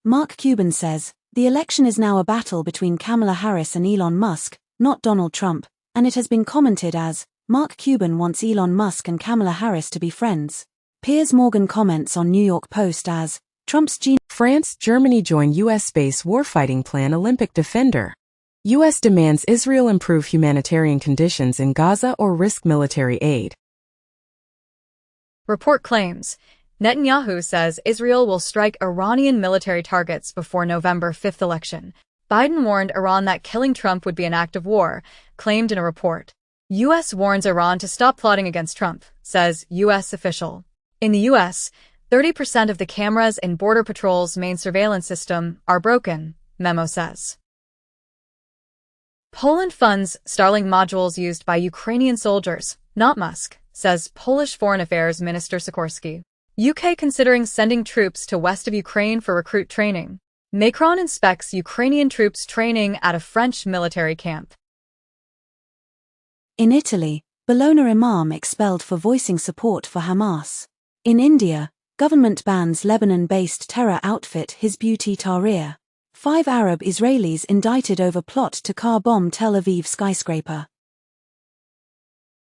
Mark Cuban says, "The election is now a battle between Kamala Harris and Elon Musk, not Donald Trump," and it has been commented as, "Mark Cuban wants Elon Musk and Kamala Harris to be friends." Piers Morgan comments on New York Post as, "Trump's genius." France, Germany join U.S. space warfighting plan Olympic defender. U.S. demands Israel improve humanitarian conditions in Gaza or risk military aid. Report claims Netanyahu says Israel will strike Iranian military targets before November 5th election. Biden warned Iran that killing Trump would be an act of war, claimed in a report. U.S. warns Iran to stop plotting against Trump, says U.S. official. In the U.S., 30% of the cameras in Border Patrol's main surveillance system are broken, memo says. Poland funds Starlink modules used by Ukrainian soldiers, not Musk, says Polish Foreign Affairs Minister Sikorski. UK considering sending troops to west of Ukraine for recruit training. Macron inspects Ukrainian troops training at a French military camp. In Italy, Bologna imam expelled for voicing support for Hamas. In India, government bans Lebanon-based terror outfit Hizb ut-Tahrir. 5 Arab Israelis indicted over plot to car bomb Tel Aviv skyscraper.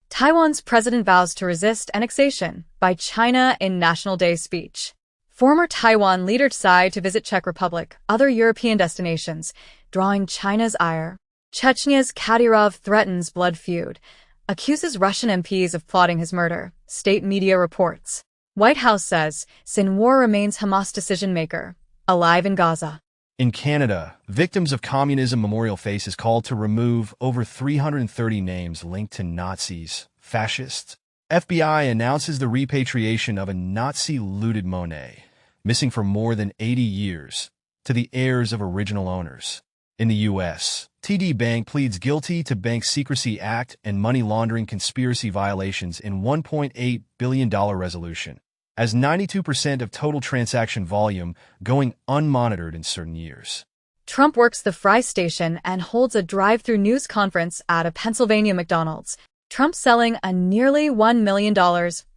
Taiwan's president vows to resist annexation by China in National Day speech. Former Taiwan leader Tsai to visit Czech Republic, other European destinations, drawing China's ire. Chechnya's Kadyrov threatens blood feud, accuses Russian MPs of plotting his murder, state media reports. White House says Sinwar remains Hamas decision-maker, alive in Gaza. In Canada, Victims of Communism Memorial faces called to remove over 330 names linked to Nazis, fascists. FBI announces the repatriation of a Nazi-looted Monet, missing for more than 80 years, to the heirs of original owners. In the U.S., TD Bank pleads guilty to Bank Secrecy Act and money laundering conspiracy violations in $1.8 billion resolution, as 92% of total transaction volume going unmonitored in certain years. Trump works the fry station and holds a drive-through news conference at a Pennsylvania McDonald's. Trump selling a nearly $1 million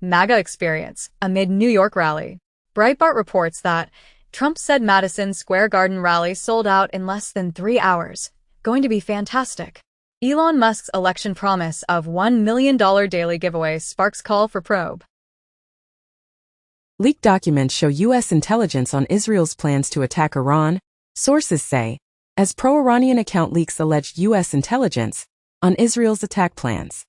MAGA experience amid New York rally. Breitbart reports that Trump said Madison Square Garden rally sold out in less than 3 hours. Going to be fantastic. Elon Musk's election promise of $1 million daily giveaway sparks call for probe. Leaked documents show U.S. intelligence on Israel's plans to attack Iran, sources say, as pro-Iranian account leaks alleged U.S. intelligence on Israel's attack plans.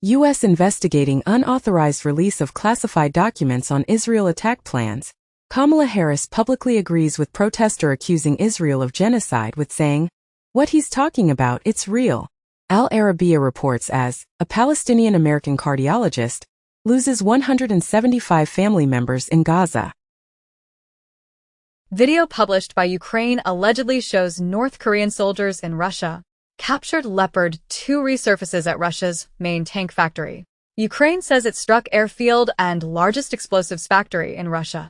U.S. investigating unauthorized release of classified documents on Israel attack plans. Kamala Harris publicly agrees with protester accusing Israel of genocide with saying, "What he's talking about, it's real." Al Arabiya reports as, a Palestinian-American cardiologist loses 175 family members in Gaza. Video published by Ukraine allegedly shows North Korean soldiers in Russia. Captured Leopard 2 resurfaces at Russia's main tank factory. Ukraine says it struck airfield and largest explosives factory in Russia.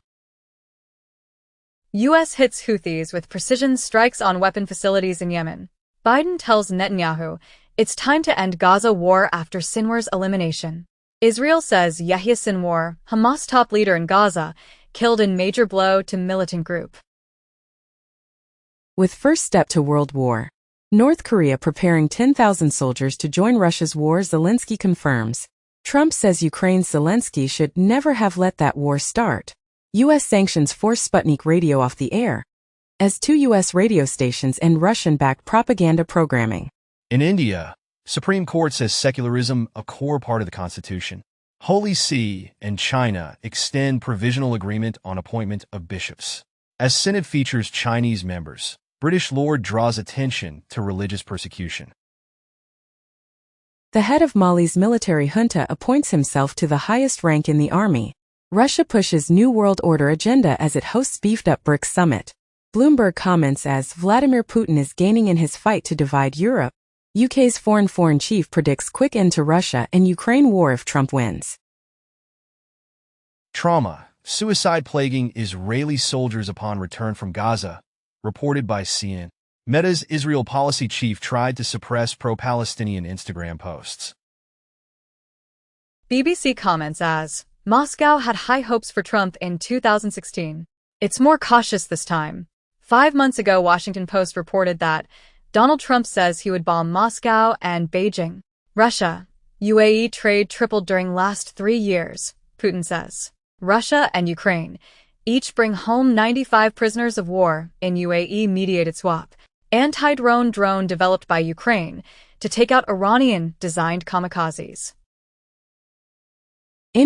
U.S. hits Houthis with precision strikes on weapon facilities in Yemen. Biden tells Netanyahu it's time to end Gaza war after Sinwar's elimination. Israel says Yahya Sinwar, Hamas top leader in Gaza, killed in major blow to militant group. With first step to world war. North Korea preparing 10,000 soldiers to join Russia's war, Zelensky confirms. Trump says Ukraine's Zelensky should never have let that war start. U.S. sanctions force Sputnik radio off the air, as 2 U.S. radio stations end Russian-backed propaganda programming. In India, Supreme Court says secularism a core part of the Constitution. Holy See and China extend provisional agreement on appointment of bishops. As Synod features Chinese members, British Lord draws attention to religious persecution. The head of Mali's military junta appoints himself to the highest rank in the army. Russia pushes New World Order agenda as it hosts beefed-up BRICS summit. Bloomberg comments as Vladimir Putin is gaining in his fight to divide Europe. UK's foreign chief predicts quick end to Russia and Ukraine war if Trump wins. Trauma. Suicide plaguing Israeli soldiers upon return from Gaza. Reported by CNN. Meta's Israel policy chief tried to suppress pro-Palestinian Instagram posts. BBC comments as Moscow had high hopes for Trump in 2016. It's more cautious this time. 5 months ago, Washington Post reported that Donald Trump says he would bomb Moscow and Beijing. Russia, UAE trade tripled during last 3 years, Putin says. Russia and Ukraine each bring home 95 prisoners of war in UAE-mediated swap. Anti-drone drone developed by Ukraine to take out Iranian-designed kamikazes.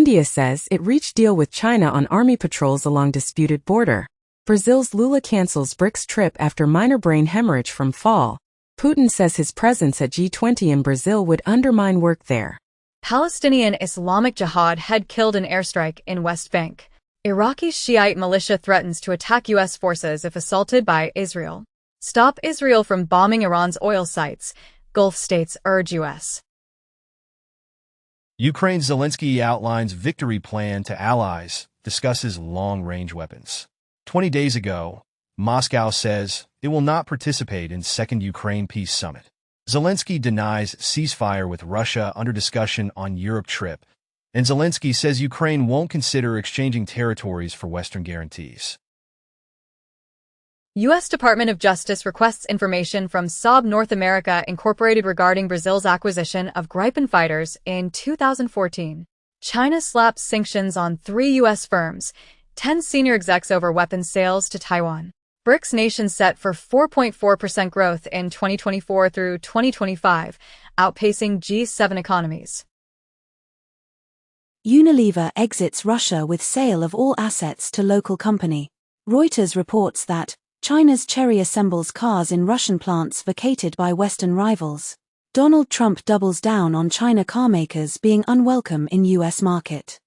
India says it reached deal with China on army patrols along disputed border. Brazil's Lula cancels BRICS trip after minor brain hemorrhage from fall. Putin says his presence at G20 in Brazil would undermine work there. Palestinian Islamic Jihad head killed in airstrike in West Bank. Iraqi Shiite militia threatens to attack U.S. forces if assaulted by Israel. Stop Israel from bombing Iran's oil sites, Gulf states urge U.S. Ukraine's Zelensky outlines victory plan to allies, discusses long-range weapons. 20 days ago, Moscow says it will not participate in Second Ukraine Peace Summit. Zelensky denies ceasefire with Russia under discussion on Europe trip, and Zelensky says Ukraine won't consider exchanging territories for Western guarantees. U.S. Department of Justice requests information from Saab North America Incorporated regarding Brazil's acquisition of Gripen fighters in 2014. China slaps sanctions on 3 U.S. firms, 10 senior execs over weapons sales to Taiwan. BRICS nations set for 4.4% growth in 2024 through 2025, outpacing G7 economies. Unilever exits Russia with sale of all assets to local company. Reuters reports that China's Chery assembles cars in Russian plants vacated by Western rivals. Donald Trump doubles down on China carmakers being unwelcome in U.S. market.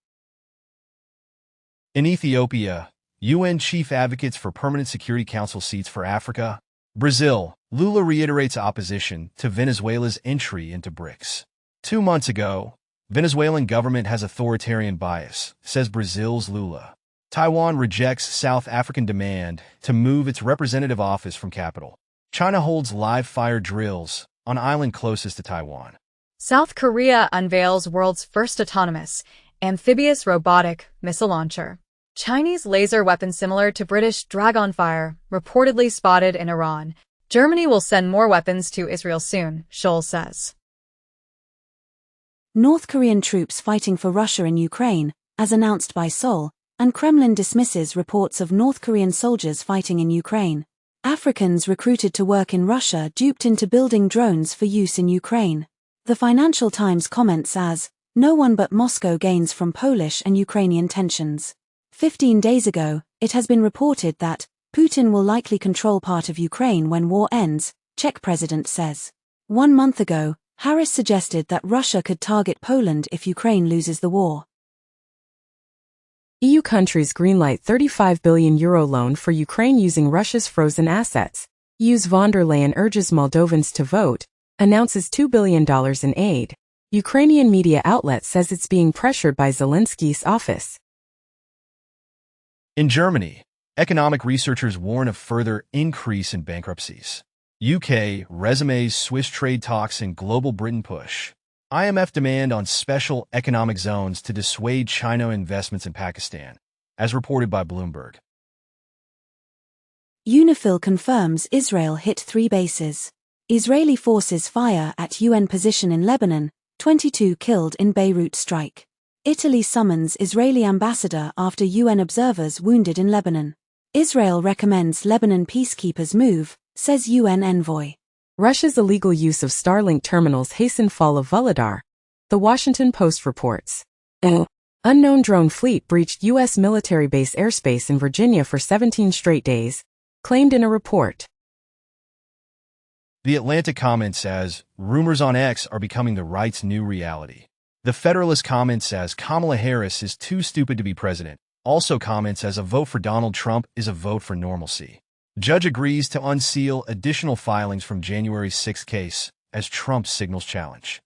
In Ethiopia, UN chief advocates for permanent Security Council seats for Africa. Brazil, Lula reiterates opposition to Venezuela's entry into BRICS. 2 months ago, Venezuelan government has authoritarian bias, says Brazil's Lula. Taiwan rejects South African demand to move its representative office from capital. China holds live fire drills on island closest to Taiwan. South Korea unveils world's first autonomous, amphibious robotic missile launcher. Chinese laser weapon similar to British Dragonfire, reportedly spotted in Iran. Germany will send more weapons to Israel soon, Scholl says. North Korean troops fighting for Russia in Ukraine, as announced by Seoul, and Kremlin dismisses reports of North Korean soldiers fighting in Ukraine. Africans recruited to work in Russia duped into building drones for use in Ukraine. The Financial Times comments as, "No one but Moscow gains from Polish and Ukrainian tensions." 15 days ago, it has been reported that Putin will likely control part of Ukraine when war ends, Czech president says. 1 month ago, Harris suggested that Russia could target Poland if Ukraine loses the war. EU countries greenlight €35 billion loan for Ukraine using Russia's frozen assets. EU's von der Leyen urges Moldovans to vote, announces $2 billion in aid. Ukrainian media outlet says it's being pressured by Zelensky's office. In Germany, economic researchers warn of further increase in bankruptcies. UK resumes Swiss trade talks and global Britain push. IMF demand on special economic zones to dissuade China investments in Pakistan, as reported by Bloomberg. UNIFIL confirms Israel hit 3 bases. Israeli forces fire at UN position in Lebanon, 22 killed in Beirut strike. Italy summons Israeli ambassador after UN observers wounded in Lebanon. Israel recommends Lebanon peacekeepers move, says UN envoy. Russia's illegal use of Starlink terminals hasten fall of Volodar. The Washington Post reports. An unknown drone fleet breached U.S. military base airspace in Virginia for 17 straight days, claimed in a report. The Atlantic comments as, rumors on X are becoming the right's new reality. The Federalist comments as, Kamala Harris is too stupid to be president. Also comments as, a vote for Donald Trump is a vote for normalcy. Judge agrees to unseal additional filings from January 6 case as Trump signals challenge.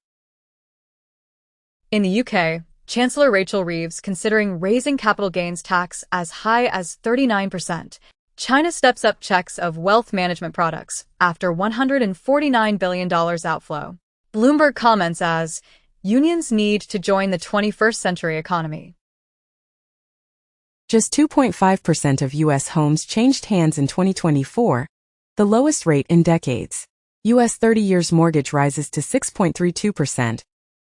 In the UK, Chancellor Rachel Reeves considering raising capital gains tax as high as 39%. China steps up checks of wealth management products after $149 billion outflow. Bloomberg comments as, unions need to join the 21st century economy. Just 2.5% of U.S. homes changed hands in 2024, the lowest rate in decades. U.S. 30 years mortgage rises to 6.32%,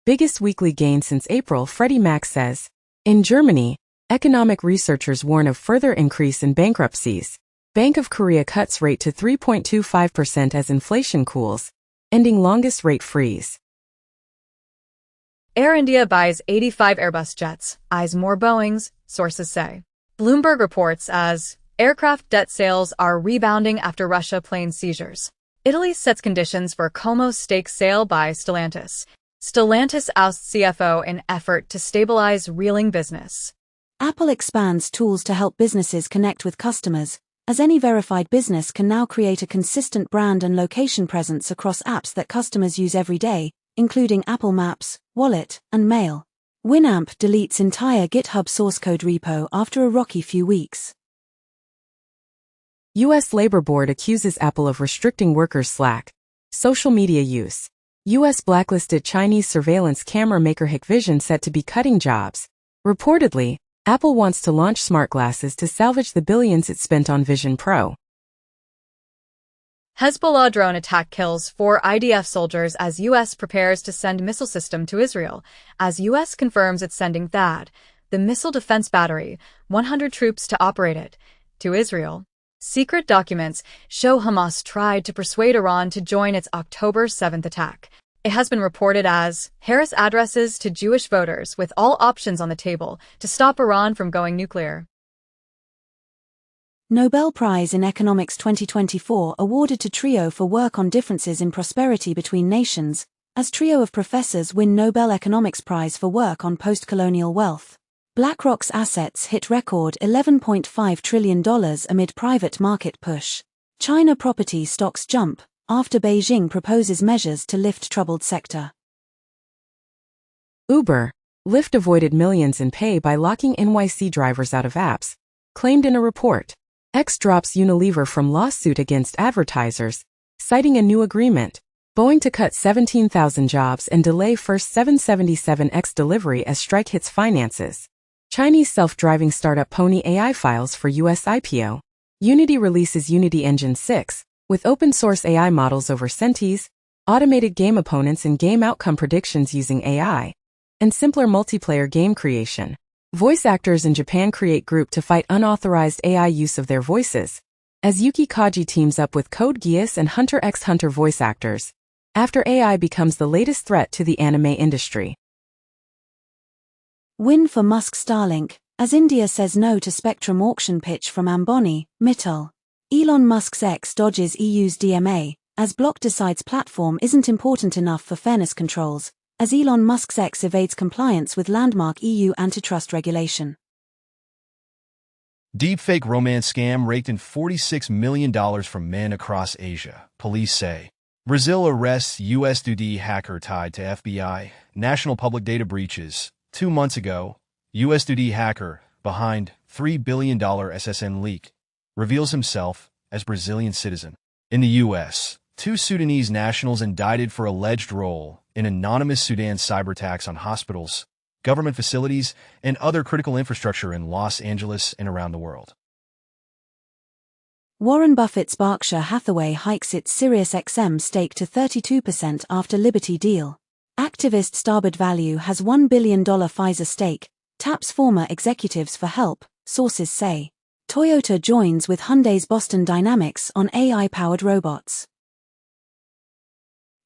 biggest weekly gain since April, Freddie Mac says. In Germany, economic researchers warn of further increase in bankruptcies. Bank of Korea cuts rate to 3.25% as inflation cools, ending longest rate freeze. Air India buys 85 Airbus jets, eyes more Boeings, sources say. Bloomberg reports as aircraft jet sales are rebounding after Russia plane seizures. Italy sets conditions for Como's stake sale by Stellantis. Stellantis ousts CFO in effort to stabilize reeling business. Apple expands tools to help businesses connect with customers, as any verified business can now create a consistent brand and location presence across apps that customers use every day, including Apple Maps, Wallet, and Mail. Winamp deletes entire GitHub source code repo after a rocky few weeks. U.S. Labor Board accuses Apple of restricting workers' Slack social media use. U.S. blacklisted Chinese surveillance camera maker Hikvision set to be cutting jobs. Reportedly, Apple wants to launch smart glasses to salvage the billions it spent on Vision Pro. Hezbollah drone attack kills 4 IDF soldiers as U.S. prepares to send missile system to Israel, as U.S. confirms it's sending THAAD, the missile defense battery, 100 troops to operate it, to Israel. Secret documents show Hamas tried to persuade Iran to join its October 7th attack. It has been reported as Harris addresses to Jewish voters with all options on the table to stop Iran from going nuclear. Nobel Prize in Economics 2024 awarded to TRIO for work on differences in prosperity between nations, as trio of professors win Nobel Economics Prize for work on post-colonial wealth. BlackRock's assets hit record $11.5 trillion amid private market push. China property stocks jump after Beijing proposes measures to lift troubled sector. Uber, Lyft avoided millions in pay by locking NYC drivers out of apps, claimed in a report. X drops Unilever from lawsuit against advertisers, citing a new agreement. Boeing to cut 17,000 jobs and delay first 777X delivery as strike hits finances. Chinese self-driving startup Pony AI files for U.S. IPO. Unity releases Unity Engine 6, with open-source AI models over Sentis, automated game opponents and game outcome predictions using AI, and simpler multiplayer game creation. Voice actors in Japan create group to fight unauthorized AI use of their voices, as Yuki Kaji teams up with Code Geass and Hunter x Hunter voice actors, after AI becomes the latest threat to the anime industry. Win for Musk Starlink, as India says no to spectrum auction pitch from Ambani, Mittal. Elon Musk's X dodges EU's DMA, as block decides platform isn't important enough for fairness controls, as Elon Musk's X evades compliance with landmark EU antitrust regulation. Deepfake romance scam raked in $46 million from men across Asia, police say. Brazil arrests U.S. Dudi hacker tied to FBI, national public data breaches. 2 months ago, U.S. Dudi hacker, behind $3 billion SSN leak, reveals himself as Brazilian citizen. In the U.S., 2 Sudanese nationals indicted for alleged role in anonymous Sudan cyberattacks on hospitals, government facilities, and other critical infrastructure in Los Angeles and around the world. Warren Buffett's Berkshire Hathaway hikes its SiriusXM stake to 32% after Liberty deal. Activist Starboard Value has $1 billion Pfizer stake, taps former executives for help, sources say. Toyota joins with Hyundai's Boston Dynamics on AI-powered robots.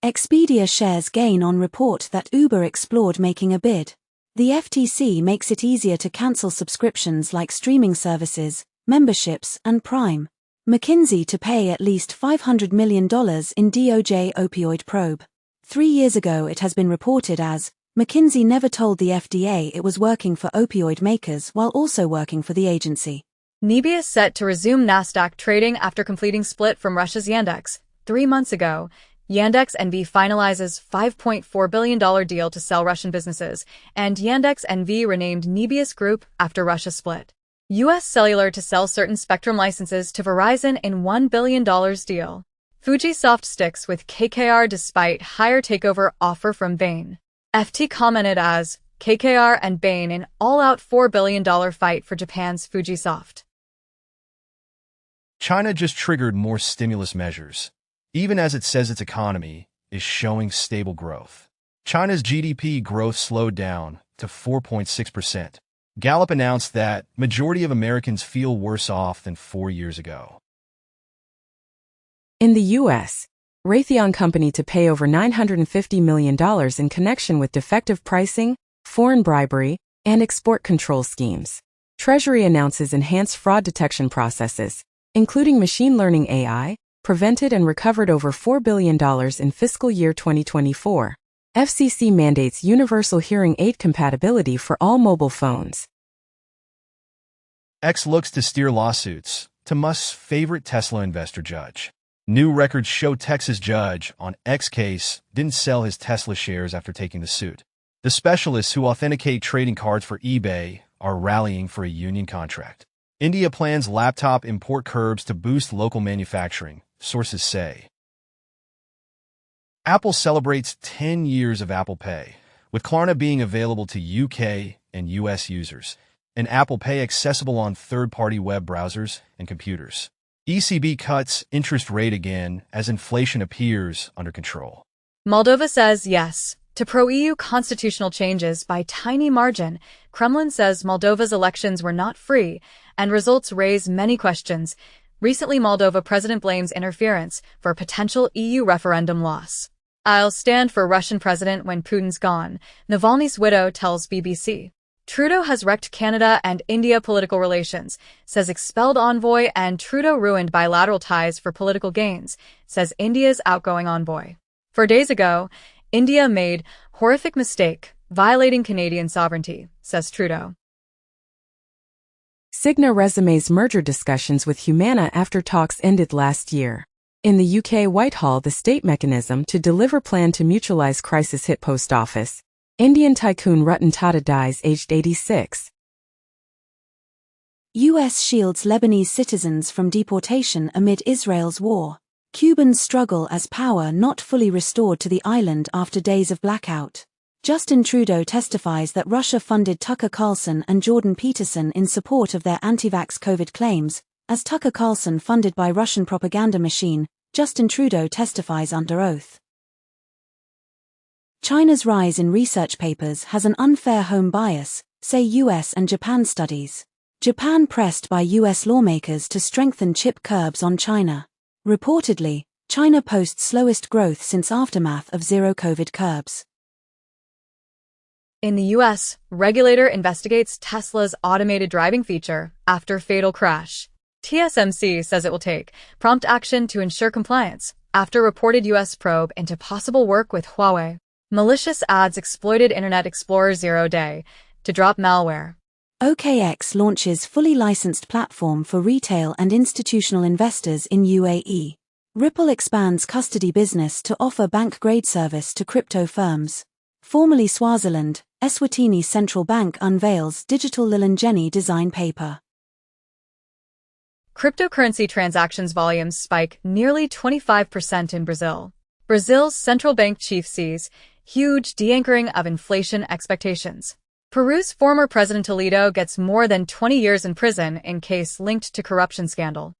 Expedia shares gain on report that Uber explored making a bid. The FTC makes it easier to cancel subscriptions like streaming services, memberships, and Prime. McKinsey to pay at least $500 million in DOJ opioid probe. 3 years ago it has been reported as, McKinsey never told the FDA it was working for opioid makers while also working for the agency. Nebius set to resume Nasdaq trading after completing split from Russia's Yandex. 3 months ago, Yandex NV finalizes $5.4 billion deal to sell Russian businesses, and Yandex NV renamed Nebius Group after Russia split. U.S. Cellular to sell certain spectrum licenses to Verizon in $1 billion deal. Fujisoft sticks with KKR despite higher takeover offer from Bain. FT commented as, KKR and Bain in all-out $4 billion fight for Japan's Fujisoft. China just triggered more stimulus measures, even as it says its economy is showing stable growth. China's GDP growth slowed down to 4.6%. Gallup announced that majority of Americans feel worse off than 4 years ago. In the U.S., Raytheon Company to pay over $950 million in connection with defective pricing, foreign bribery, and export control schemes. Treasury announces enhanced fraud detection processes, including machine learning AI, prevented and recovered over $4 billion in fiscal year 2024. FCC mandates universal hearing aid compatibility for all mobile phones. X looks to steer lawsuits to Musk's favorite Tesla investor judge. New records show Texas judge on X case didn't sell his Tesla shares after taking the suit. The specialists who authenticate trading cards for eBay are rallying for a union contract. India plans laptop import curbs to boost local manufacturing, sources say. Apple celebrates 10 years of Apple Pay, with Klarna being available to UK and US users, and Apple Pay accessible on third-party web browsers and computers. ECB cuts interest rate again as inflation appears under control. Moldova says yes to pro-EU constitutional changes by tiny margin. Kremlin says Moldova's elections were not free, and results raise many questions. Recently, Moldova president blames interference for a potential EU referendum loss. I'll stand for Russian president when Putin's gone, Navalny's widow tells BBC. Trudeau has wrecked Canada and India political relations, says expelled envoy, and Trudeau ruined bilateral ties for political gains, says India's outgoing envoy. 4 days ago, India made horrific mistake, violating Canadian sovereignty, says Trudeau. Cigna resumes merger discussions with Humana after talks ended last year. In the UK Whitehall, the state mechanism to deliver plan to mutualize crisis hit post office. Indian tycoon Ratan Tata dies aged 86. U.S. shields Lebanese citizens from deportation amid Israel's war. Cubans struggle as power not fully restored to the island after days of blackout. Justin Trudeau testifies that Russia funded Tucker Carlson and Jordan Peterson in support of their anti-vax COVID claims, as Tucker Carlson funded by Russian propaganda machine. Justin Trudeau testifies under oath. China's rise in research papers has an unfair home bias, say US and Japan studies. Japan pressed by US lawmakers to strengthen chip curbs on China. Reportedly, China posts slowest growth since aftermath of zero COVID curbs. In the U.S., regulator investigates Tesla's automated driving feature after fatal crash. TSMC says it will take prompt action to ensure compliance after reported U.S. probe into possible work with Huawei. Malicious ads exploited Internet Explorer 0 day to drop malware. OKX launches fully licensed platform for retail and institutional investors in UAE. Ripple expands custody business to offer bank-grade service to crypto firms. Formerly Swaziland, Eswatini Central Bank unveils digital Lilangeni design paper. Cryptocurrency transactions volumes spike nearly 25% in Brazil. Brazil's central bank chief sees huge de-anchoring of inflation expectations. Peru's former President Toledo gets more than 20 years in prison in case linked to corruption scandal.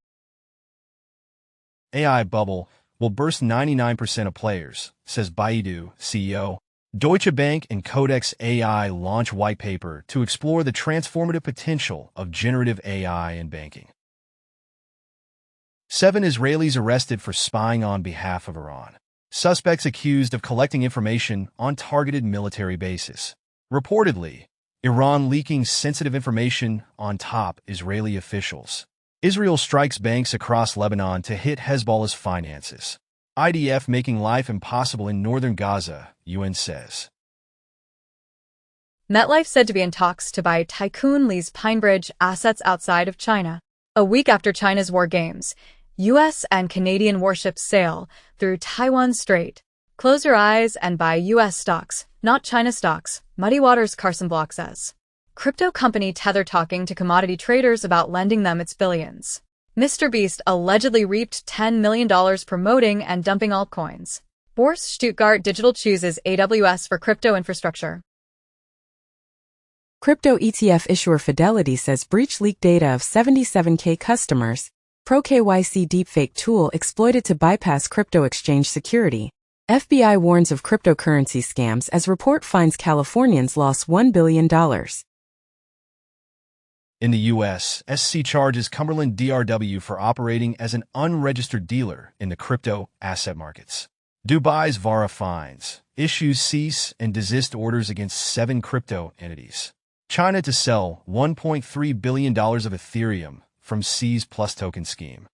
AI bubble will burst 99% of players, says Baidu CEO. Deutsche Bank and Codex AI launch white paper to explore the transformative potential of generative AI in banking. 7 Israelis arrested for spying on behalf of Iran. Suspects accused of collecting information on targeted military bases. Reportedly, Iran leaking sensitive information on top Israeli officials. Israel strikes banks across Lebanon to hit Hezbollah's finances. IDF making life impossible in northern Gaza, UN says. MetLife said to be in talks to buy tycoon Lee's Pinebridge assets outside of China. A week after China's war games, U.S. and Canadian warships sail through Taiwan Strait. Close your eyes and buy U.S. stocks, not China stocks, Muddy Waters' Carson Block says. Crypto company Tether talking to commodity traders about lending them its billions. Mr. Beast allegedly reaped $10 million promoting and dumping altcoins. Bourse Stuttgart Digital chooses AWS for crypto infrastructure. Crypto ETF issuer Fidelity says breach leaked data of 77K customers. Pro KYC deepfake tool exploited to bypass crypto exchange security. FBI warns of cryptocurrency scams as report finds Californians lost $1 billion. In the U.S., SEC charges Cumberland DRW for operating as an unregistered dealer in the crypto asset markets. Dubai's VARA fines, issues cease and desist orders against 7 crypto entities. China to sell $1.3 billion of Ethereum from C's Plus token scheme.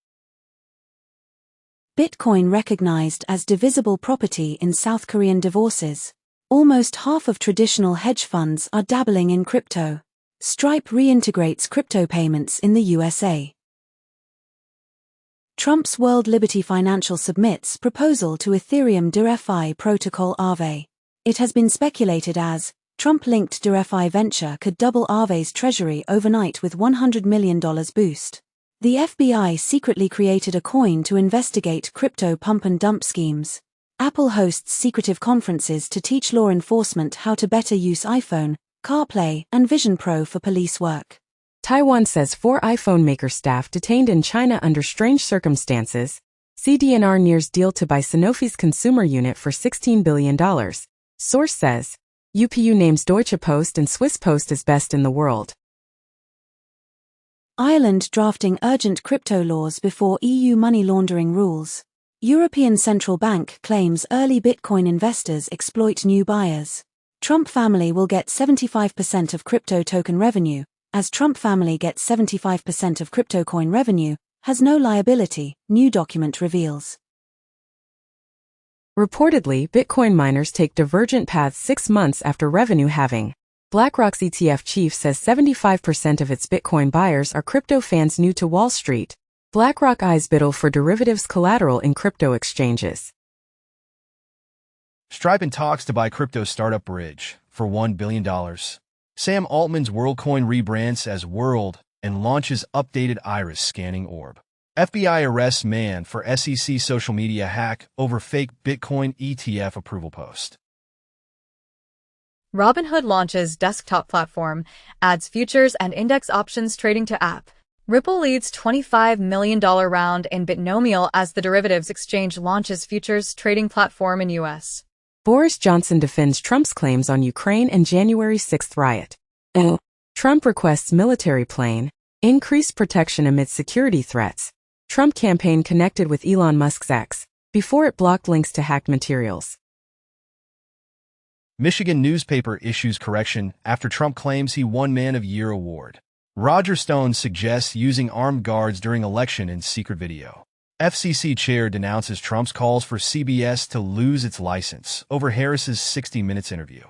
Bitcoin recognized as divisible property in South Korean divorces. Almost half of traditional hedge funds are dabbling in crypto. Stripe reintegrates crypto payments in the USA. Trump's World Liberty Financial submits proposal to Ethereum DeFi protocol Aave. It has been speculated as Trump-linked DeFi venture could double Aave's treasury overnight with $100 million boost. The FBI secretly created a coin to investigate crypto pump and dump schemes. Apple hosts secretive conferences to teach law enforcement how to better use iPhone, CarPlay, and Vision Pro for police work. Taiwan says 4 iPhone maker staff detained in China under strange circumstances. CDNR nears deal to buy Sanofi's consumer unit for $16 billion. Source says. UPU names Deutsche Post and Swiss Post as best in the world. Ireland drafting urgent crypto laws before EU money laundering rules. European Central Bank claims early Bitcoin investors exploit new buyers. Trump family will get 75% of crypto token revenue, as Trump family gets 75% of crypto coin revenue, has no liability, new document reveals. Reportedly, Bitcoin miners take divergent paths 6 months after revenue halving. BlackRock's ETF chief says 75% of its Bitcoin buyers are crypto fans new to Wall Street. BlackRock eyes biddle for derivatives collateral in crypto exchanges. Stripe in talks to buy crypto startup Bridge for $1 billion. Sam Altman's WorldCoin rebrands as World and launches updated iris scanning orb. FBI arrests man for SEC social media hack over fake Bitcoin ETF approval post. Robinhood launches desktop platform, adds futures and index options trading to app. Ripple leads $25 million round in Bitnomial as the derivatives exchange launches futures trading platform in U.S. Boris Johnson defends Trump's claims on Ukraine and January 6 riot. Trump requests military plane, increased protection amid security threats. Trump campaign connected with Elon Musk's X, before it blocked links to hacked materials. Michigan newspaper issues correction after Trump claims he won Man of Year award. Roger Stone suggests using armed guards during election in secret video. FCC chair denounces Trump's calls for CBS to lose its license over Harris's 60 Minutes interview.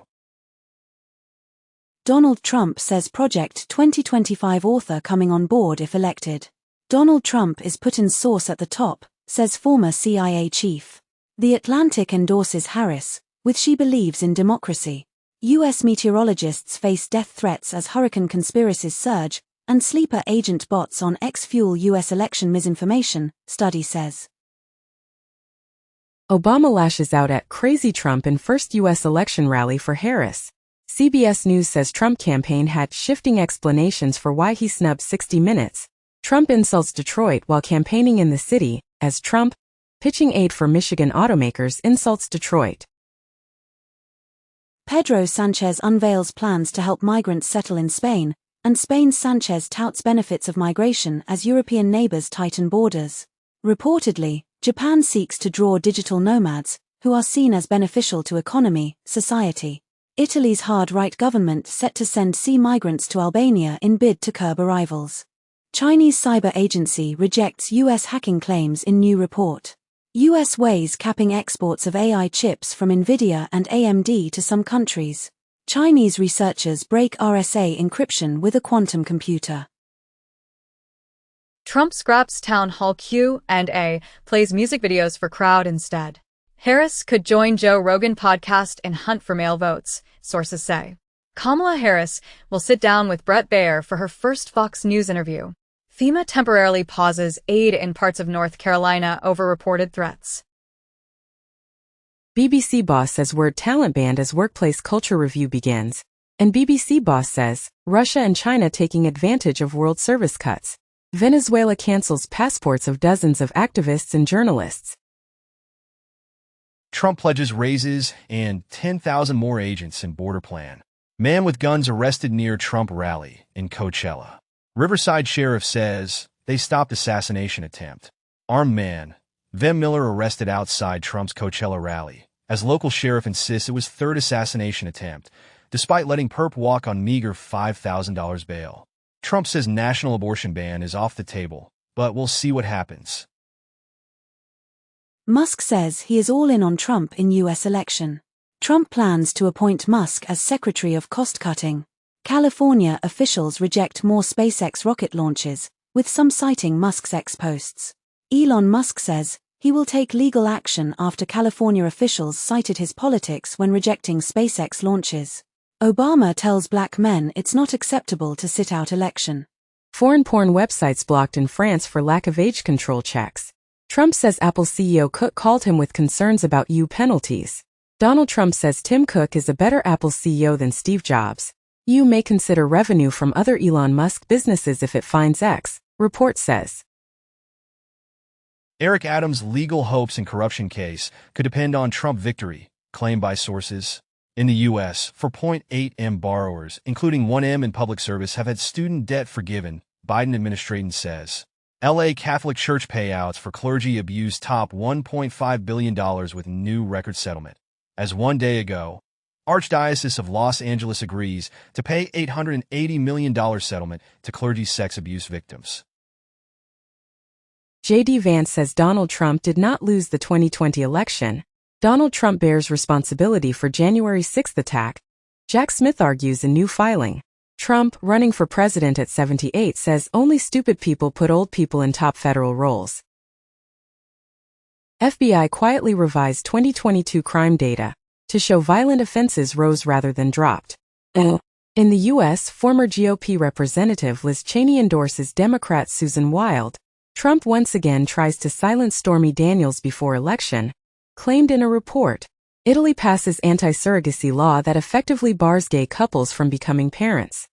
Donald Trump says Project 2025 author coming on board if elected. Donald Trump is Putin's source at the top, says former CIA chief. The Atlantic endorses Harris, with she believes in democracy. U.S. meteorologists face death threats as hurricane conspiracies surge, and sleeper agent bots on X fuel U.S. election misinformation, study says. Obama lashes out at crazy Trump in first U.S. election rally for Harris. CBS News says Trump campaign had shifting explanations for why he snubbed 60 Minutes. Trump insults Detroit while campaigning in the city, as Trump, pitching aid for Michigan automakers, insults Detroit. Pedro Sanchez unveils plans to help migrants settle in Spain, and Spain's Sanchez touts benefits of migration as European neighbors tighten borders. Reportedly, Japan seeks to draw digital nomads, who are seen as beneficial to economy, society. Italy's hard-right government set to send sea migrants to Albania in bid to curb arrivals. Chinese cyber agency rejects U.S. hacking claims in new report. U.S. weighs capping exports of AI chips from NVIDIA and AMD to some countries. Chinese researchers break RSA encryption with a quantum computer. Trump scraps town hall Q&A, plays music videos for crowd instead. Harris could join Joe Rogan podcast and hunt for male votes, sources say. Kamala Harris will sit down with Bret Baier for her first Fox News interview. FEMA temporarily pauses aid in parts of North Carolina over reported threats. BBC boss says word talent banned as workplace culture review begins. And BBC boss says, Russia and China taking advantage of world service cuts. Venezuela cancels passports of dozens of activists and journalists. Trump pledges raises and 10,000 more agents in border plan. Man with guns arrested near Trump rally in Coachella. Riverside sheriff says they stopped assassination attempt. Armed man. Vem Miller arrested outside Trump's Coachella rally, as local sheriff insists it was third assassination attempt, despite letting perp walk on meager $5,000 bail. Trump says national abortion ban is off the table, but we'll see what happens. Musk says he is all in on Trump in U.S. election. Trump plans to appoint Musk as Secretary of Cost-Cutting. California officials reject more SpaceX rocket launches, with some citing Musk's ex-posts. Elon Musk says he will take legal action after California officials cited his politics when rejecting SpaceX launches. Obama tells black men it's not acceptable to sit out election. Foreign porn websites blocked in France for lack of age control checks. Trump says Apple CEO Cook called him with concerns about EU penalties. Donald Trump says Tim Cook is a better Apple CEO than Steve Jobs. EU may consider revenue from other Elon Musk businesses if it finds X, report says. Eric Adams' legal hopes and corruption case could depend on Trump victory, claimed by sources. In the U.S., 4.8 M borrowers, including 1M in public service, have had student debt forgiven, Biden administration says. L.A. Catholic Church payouts for clergy abuse top $1.5 billion with new record settlement. As one day ago, Archdiocese of Los Angeles agrees to pay $880 million settlement to clergy sex abuse victims. J.D. Vance says Donald Trump did not lose the 2020 election. Donald Trump bears responsibility for January 6 attack. Jack Smith argues in new filing. Trump, running for president at 78, says only stupid people put old people in top federal roles. FBI quietly revised 2022 crime data to show violent offenses rose rather than dropped. In the U.S., former GOP Representative Liz Cheney endorses Democrat Susan Wild. Trump once again tries to silence Stormy Daniels before election, claimed in a report. Italy passes anti-surrogacy law that effectively bars gay couples from becoming parents.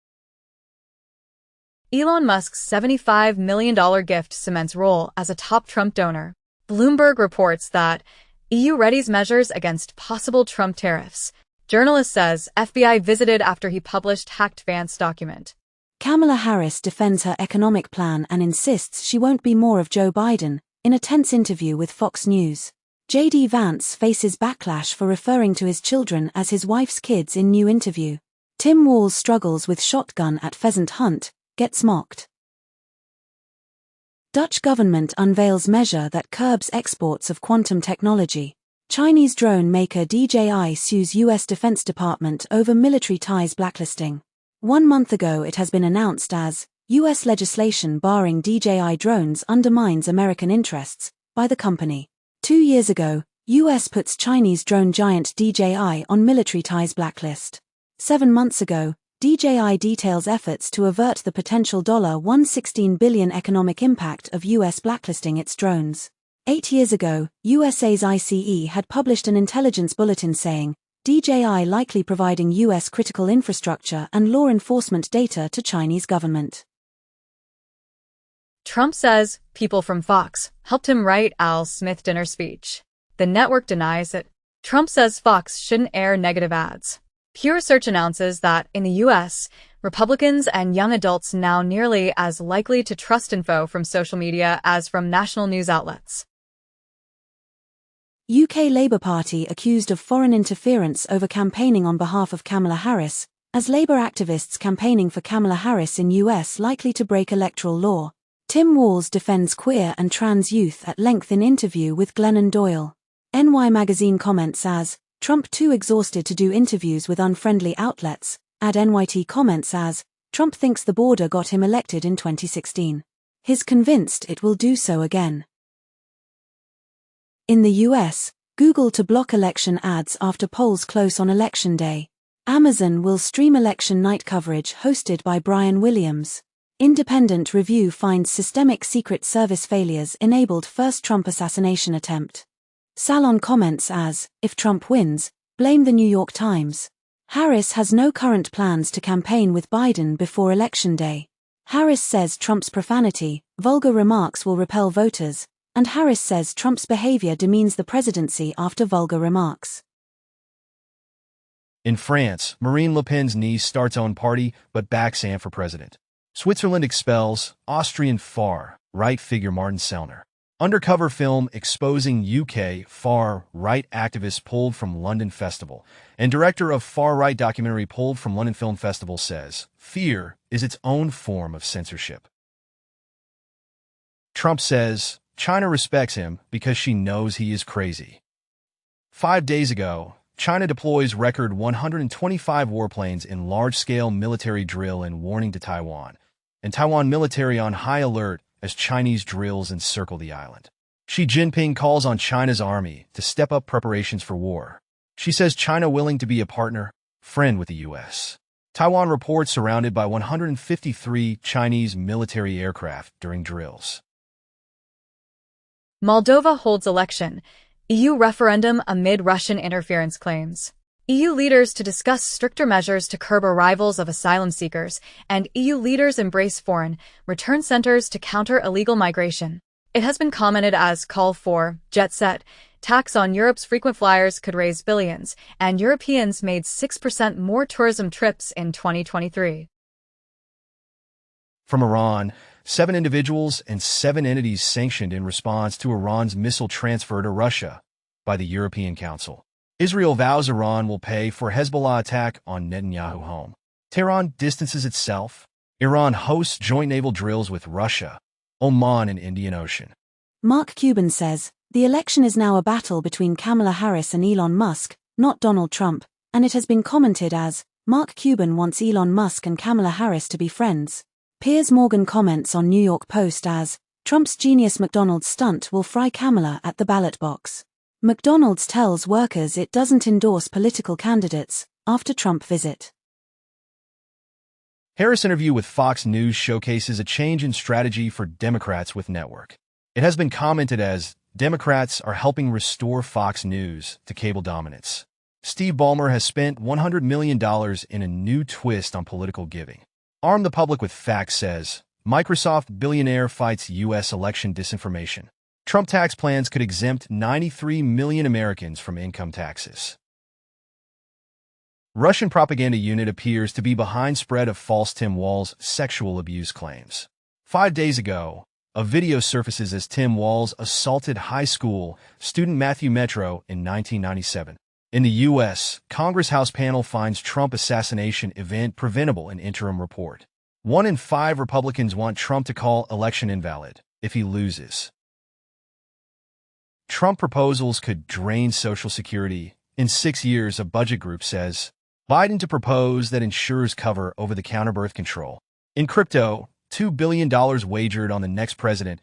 Elon Musk's $75 million gift cements role as a top Trump donor. Bloomberg reports that EU readies measures against possible Trump tariffs. Journalist says FBI visited after he published hacked Vance document. Kamala Harris defends her economic plan and insists she won't be more of Joe Biden, in a tense interview with Fox News. J.D. Vance faces backlash for referring to his children as his wife's kids in new interview. Tim Walz struggles with shotgun at pheasant hunt, gets mocked. Dutch government unveils measure that curbs exports of quantum technology. Chinese drone maker DJI sues U.S. Defense Department over military ties blacklisting. 1 month ago it has been announced as U.S. legislation barring DJI drones undermines American interests by the company. 2 years ago, U.S. puts Chinese drone giant DJI on military ties blacklist. 7 months ago, DJI details efforts to avert the potential $116 billion economic impact of U.S. blacklisting its drones. 8 years ago, USA's ICE had published an intelligence bulletin saying, DJI likely providing U.S. critical infrastructure and law enforcement data to Chinese government. Trump says people from Fox helped him write Al Smith dinner speech. The network denies it. Trump says Fox shouldn't air negative ads. Pew Research announces that in the U.S., Republicans and young adults now nearly as likely to trust info from social media as from national news outlets. UK Labour Party accused of foreign interference over campaigning on behalf of Kamala Harris, as Labour activists campaigning for Kamala Harris in US likely to break electoral law. Tim Walz defends queer and trans youth at length in interview with Glennon Doyle. NY Magazine comments as, Trump too exhausted to do interviews with unfriendly outlets, NYT comments as, Trump thinks the border got him elected in 2016. He's convinced it will do so again. In the US, Google to block election ads after polls close on election day. Amazon will stream election night coverage hosted by Brian Williams. Independent review finds systemic Secret Service failures enabled first Trump assassination attempt. Salon comments as, if Trump wins, blame the New York Times. Harris has no current plans to campaign with Biden before Election Day. Harris says Trump's profanity, vulgar remarks will repel voters, and Harris says Trump's behavior demeans the presidency after vulgar remarks. In France, Marine Le Pen's niece starts own party but backs Anne for president. Switzerland expels Austrian far-right figure Martin Sellner. Undercover film exposing UK far-right activist pulled from London Festival. And director of far-right documentary pulled from London Film Festival says, fear is its own form of censorship. Trump says, China respects him because she knows he is crazy. 5 days ago, China deploys record 125 warplanes in large-scale military drill and warning to Taiwan, and Taiwan military on high alert as Chinese drills encircle the island. Xi Jinping calls on China's army to step up preparations for war. She says China willing to be a partner, friend with the U.S. Taiwan reports surrounded by 153 Chinese military aircraft during drills. Moldova holds election. EU referendum amid Russian interference claims. EU leaders to discuss stricter measures to curb arrivals of asylum seekers, and EU leaders embrace foreign return centers to counter illegal migration. It has been commented as call for jet set. Tax on Europe's frequent flyers could raise billions, and Europeans made 6% more tourism trips in 2023. From Iran, 7 individuals and 7 entities sanctioned in response to Iran's missile transfer to Russia by the European Council. Israel vows Iran will pay for Hezbollah attack on Netanyahu home. Tehran distances itself. Iran hosts joint naval drills with Russia, Oman, and Indian Ocean. Mark Cuban says, the election is now a battle between Kamala Harris and Elon Musk, not Donald Trump, and it has been commented as, Mark Cuban wants Elon Musk and Kamala Harris to be friends. Piers Morgan comments on New York Post as, Trump's genius McDonald's stunt will fry Kamala at the ballot box. McDonald's tells workers it doesn't endorse political candidates after Trump visit. Harris interview with Fox News showcases a change in strategy for Democrats with network. It has been commented as, Democrats are helping restore Fox News to cable dominance. Steve Ballmer has spent $100 million in a new twist on political giving. Arm the Public with Facts says, Microsoft billionaire fights U.S. election disinformation. Trump tax plans could exempt 93 million Americans from income taxes. Russian propaganda unit appears to be behind spread of false Tim Walz sexual abuse claims. 5 days ago, a video surfaces as Tim Walz assaulted high school student Matthew Metro in 1997. In the U.S., Congress House panel finds Trump assassination event preventable in interim report. 1 in 5 Republicans want Trump to call election invalid if he loses. Trump proposals could drain Social Security in 6 years, a budget group says. Biden to propose that insurers cover over-the-counter birth control. In crypto, $2 billion wagered on the next president